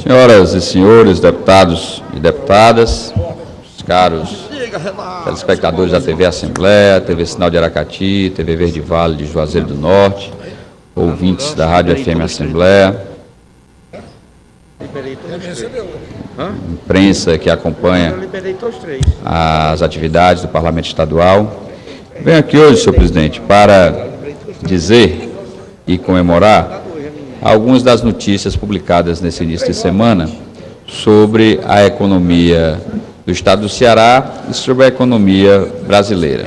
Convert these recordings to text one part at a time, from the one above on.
Senhoras e senhores deputados e deputadas, os caros telespectadores da TV Assembleia, TV Sinal de Aracati, TV Verde Vale de Juazeiro do Norte, ouvintes da Rádio FM Assembleia, imprensa que acompanha as atividades do Parlamento Estadual. Venho aqui hoje, senhor presidente, para dizer e comemorar algumas das notícias publicadas nesse início de semana sobre a economia do estado do Ceará e sobre a economia brasileira.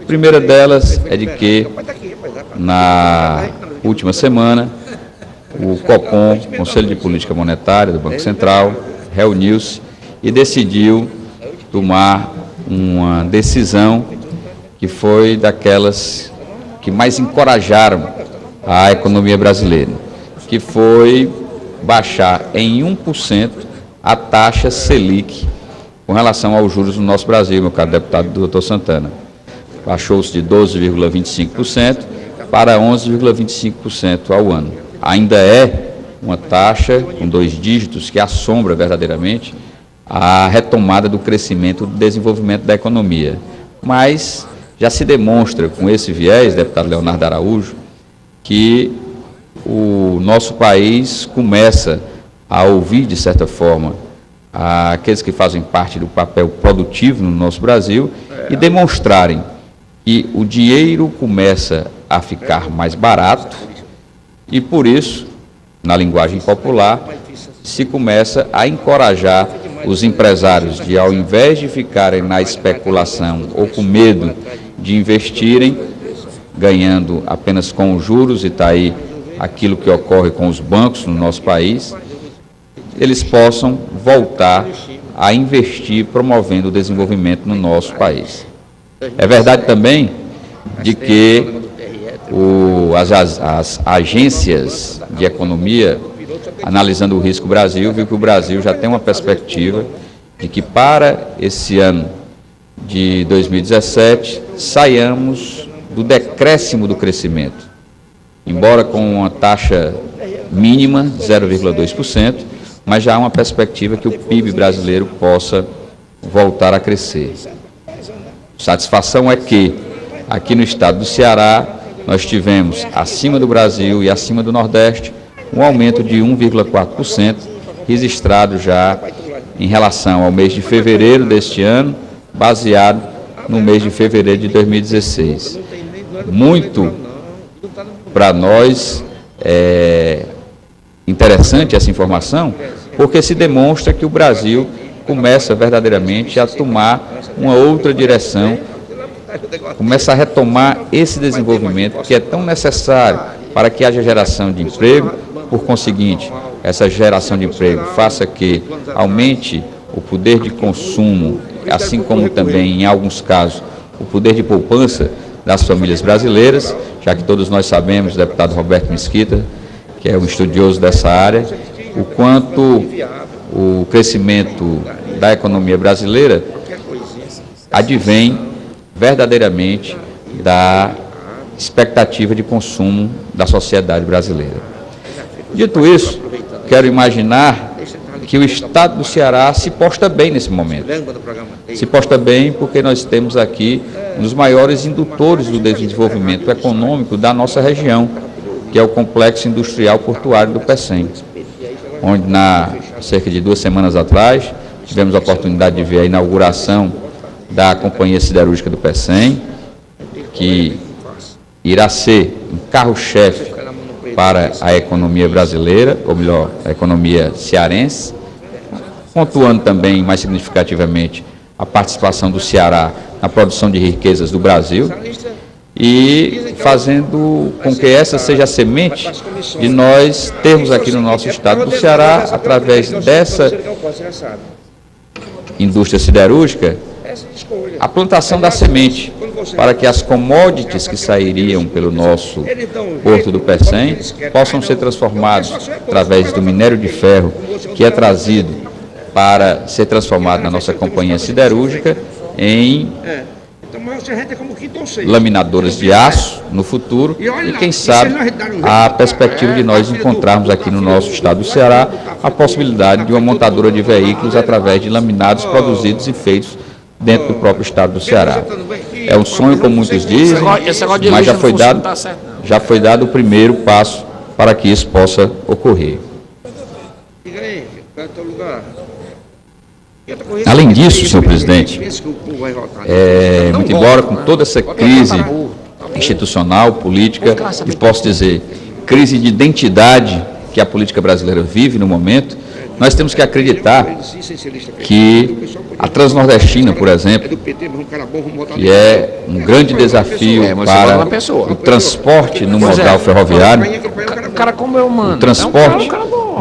A primeira delas é de que, na última semana, o COPOM, Conselho de Política Monetária do Banco Central, reuniu-se e decidiu tomar uma decisão que foi daquelas que mais encorajaram a economia brasileira, que foi baixar em 1% a taxa Selic com relação aos juros no nosso Brasil, meu caro deputado doutor Santana. Baixou-se de 12,25% para 11,25% ao ano. Ainda é uma taxa com 2 dígitos que assombra verdadeiramente a retomada do crescimento e do desenvolvimento da economia. Mas já se demonstra com esse viés, deputado Leonardo Araújo, que o nosso país começa a ouvir, de certa forma, aqueles que fazem parte do papel produtivo no nosso Brasil e demonstrarem que o dinheiro começa a ficar mais barato e, por isso, na linguagem popular, se começa a encorajar os empresários de, ao invés de ficarem na especulação ou com medo de investirem, ganhando apenas com os juros, e está aí aquilo que ocorre com os bancos no nosso país, eles possam voltar a investir, promovendo o desenvolvimento no nosso país. É verdade também de que as agências de economia, analisando o risco Brasil, viu que o Brasil já tem uma perspectiva de que para esse ano de 2017 saiamos do decréscimo do crescimento, embora com uma taxa mínima, 0,2%, mas já há uma perspectiva que o PIB brasileiro possa voltar a crescer. Satisfação é que, aqui no estado do Ceará, nós tivemos, acima do Brasil e acima do Nordeste, um aumento de 1,4%, registrado já em relação ao mês de fevereiro deste ano, baseado no mês de fevereiro de 2016. Muito para nós é interessante essa informação, porque se demonstra que o Brasil começa verdadeiramente a tomar uma outra direção, começa a retomar esse desenvolvimento que é tão necessário para que haja geração de emprego. Por conseguinte, essa geração de emprego faça que aumente o poder de consumo, assim como também, em alguns casos, o poder de poupança das famílias brasileiras, já que todos nós sabemos, o deputado Roberto Mesquita, que é um estudioso dessa área, o quanto o crescimento da economia brasileira advém verdadeiramente da expectativa de consumo da sociedade brasileira. Dito isso, quero imaginar que o estado do Ceará se posta bem nesse momento. Se posta bem porque nós temos aqui um dos maiores indutores do desenvolvimento econômico da nossa região, que é o Complexo Industrial Portuário do PECEM, onde, cerca de 2 semanas atrás, tivemos a oportunidade de ver a inauguração da Companhia Siderúrgica do PECEM, que irá ser um carro-chefe para a economia brasileira, ou melhor, a economia cearense, pontuando também mais significativamente a participação do Ceará na produção de riquezas do Brasil e fazendo com que essa seja a semente de nós termos aqui no nosso estado do Ceará, através dessa indústria siderúrgica, a plantação da semente, para que as commodities que sairiam pelo nosso porto do PECEM possam ser transformados através do minério de ferro que é trazido para ser transformado na nossa companhia siderúrgica em laminadoras de aço no futuro e, quem sabe, a perspectiva de nós encontrarmos aqui no nosso estado do Ceará a possibilidade de uma montadora de veículos através de laminados produzidos e feitos dentro do próprio estado do Ceará. É um sonho, como muitos dizem, mas já foi dado o primeiro passo para que isso possa ocorrer. Além disso, senhor presidente, muito embora com toda essa crise institucional, política, e posso dizer, crise de identidade que a política brasileira vive no momento, nós temos que acreditar que a Transnordestina, por exemplo, que é um grande desafio para o transporte no modal ferroviário, o transporte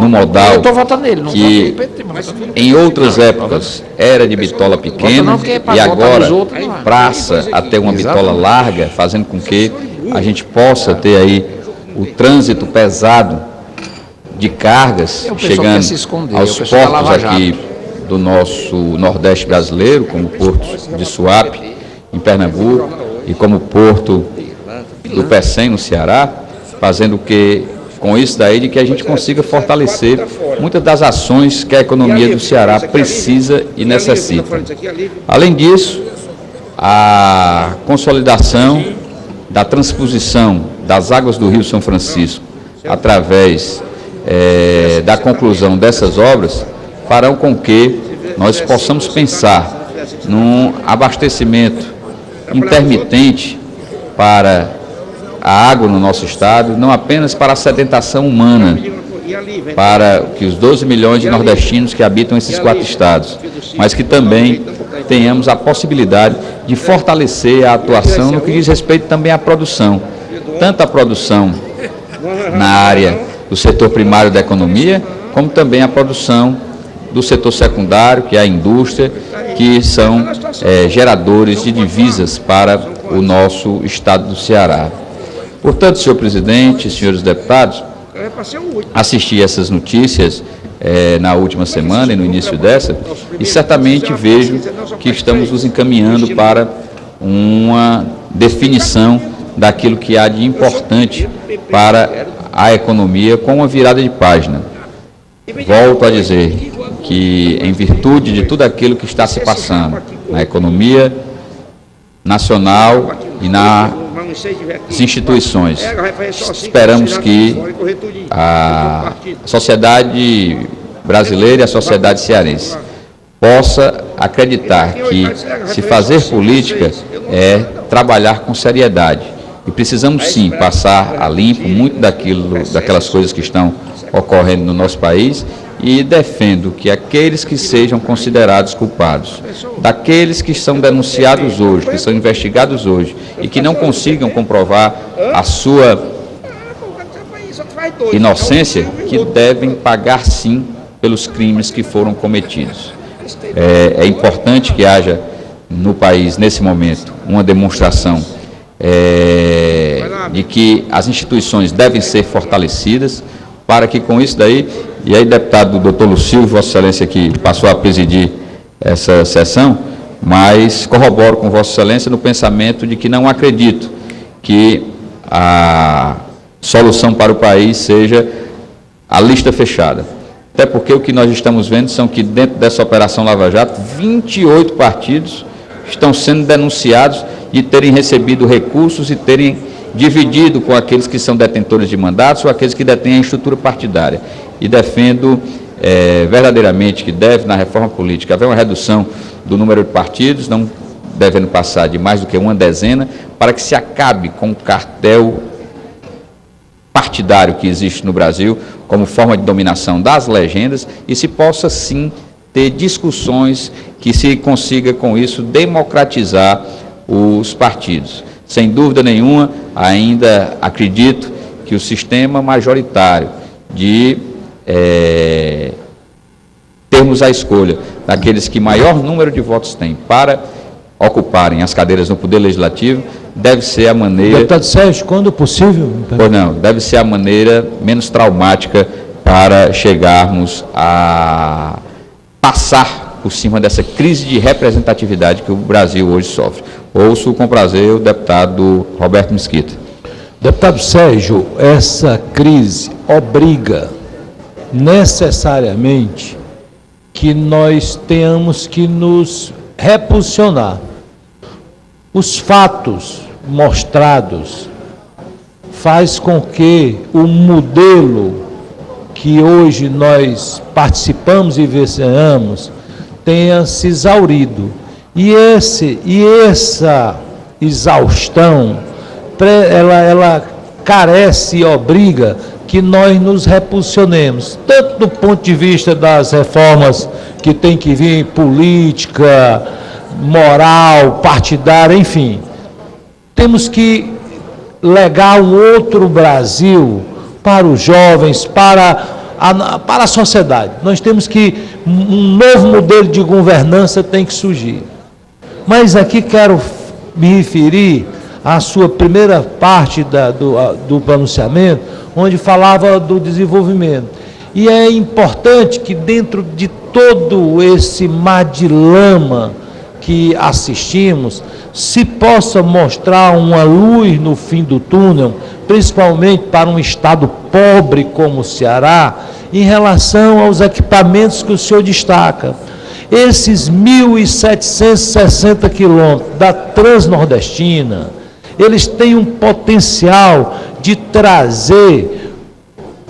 no modal que em outras épocas era de bitola pequena e agora passa a ter uma bitola larga, fazendo com que a gente possa ter aí o trânsito pesado de cargas chegando aos portos aqui do nosso Nordeste brasileiro, como o Porto de Suape, em Pernambuco, e como o Porto do Pecém, no Ceará, fazendo que, com isso daí, de que a gente consiga fortalecer muitas das ações que a economia do Ceará precisa e necessita. Além disso, a consolidação da transposição das águas do Rio São Francisco através da conclusão dessas obras farão com que nós possamos pensar num abastecimento intermitente para a água no nosso estado, não apenas para a sedentação humana, para que os 12 milhões de nordestinos que habitam esses 4 estados, mas que também tenhamos a possibilidade de fortalecer a atuação no que diz respeito também à produção, tanto a produção na área do setor primário da economia, como também a produção do setor secundário, que é a indústria, que são geradores de divisas para o nosso estado do Ceará. Portanto, senhor presidente, senhores deputados, assisti essas notícias na última semana e no início dessa, e certamente vejo que estamos nos encaminhando para uma definição daquilo que há de importante para a economia com uma virada de página. Volto a dizer que, em virtude de tudo aquilo que está se passando na economia nacional e nas instituições, esperamos que a sociedade brasileira e a sociedade cearense possa acreditar que se fazer política é trabalhar com seriedade. E precisamos sim passar a limpo muito daquelas coisas que estão ocorrendo no nosso país, e defendo que aqueles que sejam considerados culpados, daqueles que são denunciados hoje, que são investigados hoje e que não consigam comprovar a sua inocência, que devem pagar sim pelos crimes que foram cometidos. É importante que haja no país, nesse momento, uma demonstração de que as instituições devem ser fortalecidas, para que com isso daí, e aí, deputado doutor Lucílio, Vossa Excelência, que passou a presidir essa sessão, mas corroboro com Vossa Excelência no pensamento de que não acredito que a solução para o país seja a lista fechada. Até porque o que nós estamos vendo são que dentro dessa Operação Lava Jato, 28 partidos estão sendo denunciados de terem recebido recursos e terem dividido com aqueles que são detentores de mandatos ou aqueles que detêm a estrutura partidária. E defendo verdadeiramente que deve, na reforma política, haver uma redução do número de partidos, não devendo passar de mais do que uma dezena, para que se acabe com o cartel partidário que existe no Brasil como forma de dominação das legendas e se possa sim ter discussões que se consiga com isso democratizar os partidos. Sem dúvida nenhuma, ainda acredito que o sistema majoritário de termos a escolha daqueles que maior número de votos têm para ocuparem as cadeiras no Poder Legislativo deve ser a maneira... Deputado Sérgio, quando possível? Pois não, deve ser a maneira menos traumática para chegarmos a passar por cima dessa crise de representatividade que o Brasil hoje sofre. Ouço com prazer o deputado Roberto Mesquita. Deputado Sérgio, essa crise obriga necessariamente que nós tenhamos que nos reposicionar. Os fatos mostrados faz com que o modelo que hoje nós participamos e venceamos tenha se exaurido. E essa exaustão, ela carece e obriga que nós nos reposicionemos, tanto do ponto de vista das reformas que tem que vir, política, moral, partidária, enfim. Temos que legar um outro Brasil para os jovens, para a sociedade. Nós temos que, um novo modelo de governança tem que surgir. Mas aqui quero me referir à sua primeira parte do pronunciamento, onde falava do desenvolvimento. E é importante que dentro de todo esse mar de lama que assistimos, se possa mostrar uma luz no fim do túnel, principalmente para um estado pobre como o Ceará, em relação aos equipamentos que o senhor destaca. Esses 1.760 quilômetros da Transnordestina, eles têm um potencial de trazer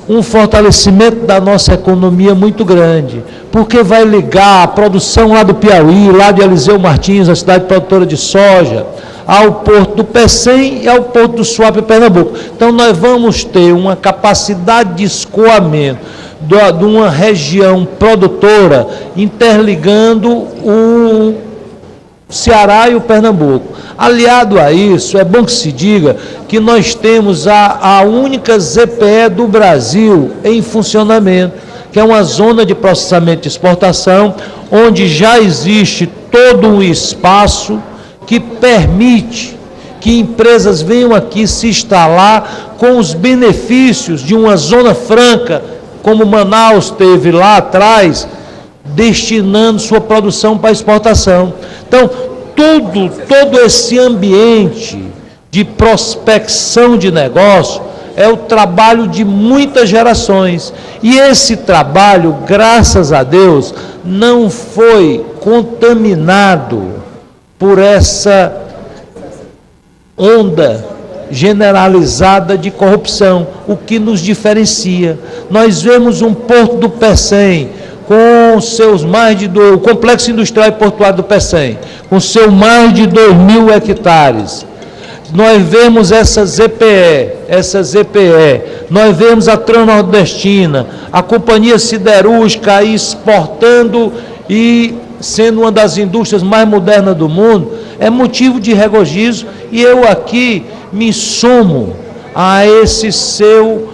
um fortalecimento da nossa economia muito grande, porque vai ligar a produção lá do Piauí, lá de Eliseu Martins, a cidade produtora de soja, ao porto do Pecém e ao porto do Suape, Pernambuco. Então nós vamos ter uma capacidade de escoamento de uma região produtora interligando o Ceará e o Pernambuco. Aliado a isso, é bom que se diga que nós temos a única ZPE do Brasil em funcionamento, que é uma zona de processamento de exportação, onde já existe todo um espaço que permite que empresas venham aqui se instalar com os benefícios de uma zona franca, como Manaus teve lá atrás, destinando sua produção para exportação. Então, todo esse ambiente de prospecção de negócio é o trabalho de muitas gerações. E esse trabalho, graças a Deus, não foi contaminado por essa onda generalizada de corrupção, o que nos diferencia. Nós vemos um porto do Pecém, com seus o Complexo Industrial e Portuário do Pecém, com seus mais de 2.000 hectares. Nós vemos essa ZPE, nós vemos a Transnordestina, a Companhia Siderúrgica aí exportando e sendo uma das indústrias mais modernas do mundo, é motivo de regozijo, e eu aqui me somo a esse seu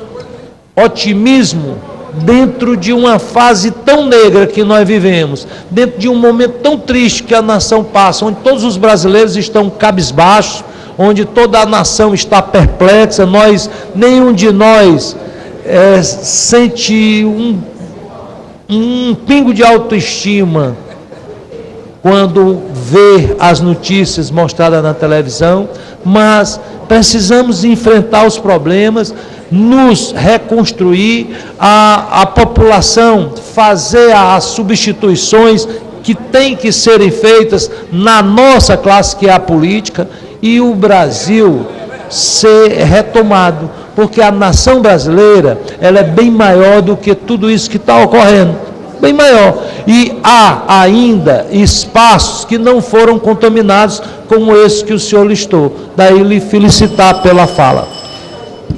otimismo dentro de uma fase tão negra que nós vivemos, dentro de um momento tão triste que a nação passa, onde todos os brasileiros estão cabisbaixos, onde toda a nação está perplexa, nenhum de nós sente um pingo de autoestima quando vê as notícias mostradas na televisão, mas precisamos enfrentar os problemas, nos reconstruir, a população fazer as substituições que têm que serem feitas na nossa classe, que é a política, e o Brasil ser retomado, porque a nação brasileira, ela é bem maior do que tudo isso que está ocorrendo, bem maior, e há ainda espaços que não foram contaminados, como esse que o senhor listou, daí lhe felicitar pela fala.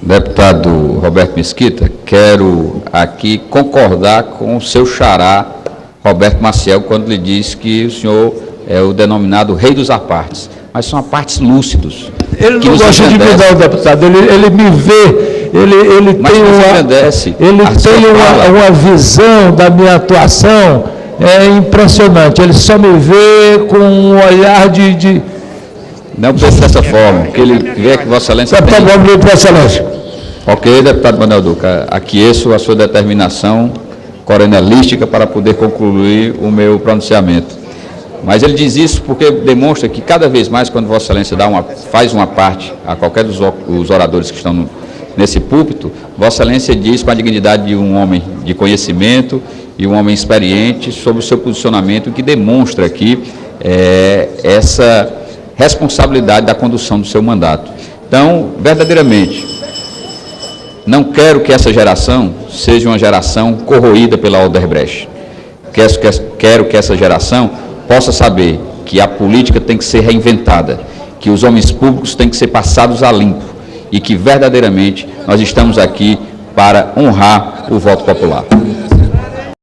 Deputado Roberto Mesquita, quero aqui concordar com o seu xará, Roberto Maciel, quando lhe diz que o senhor é o denominado rei dos apartes, mas são apartes lúcidos. Ele não gosta de me dar o deputado, ele me vê, ele tem uma visão da minha atuação impressionante, ele só me vê com um olhar de... Não pense dessa forma, porque ele vê que Vossa Excelência... Deputado Excelência. Ok, deputado Manuel Duque, aqueço a sua determinação coronelística para poder concluir o meu pronunciamento. Mas ele diz isso porque demonstra que cada vez mais, quando Vossa Excelência faz uma parte a qualquer dos oradores que estão nesse púlpito, Vossa Excelência diz com a dignidade de um homem de conhecimento e um homem experiente sobre o seu posicionamento, que demonstra aqui essa responsabilidade da condução do seu mandato. Então, verdadeiramente, não quero que essa geração seja uma geração corroída pela Odebrecht. Quero que essa geração possa saber que a política tem que ser reinventada, que os homens públicos têm que ser passados a limpo e que verdadeiramente nós estamos aqui para honrar o voto popular.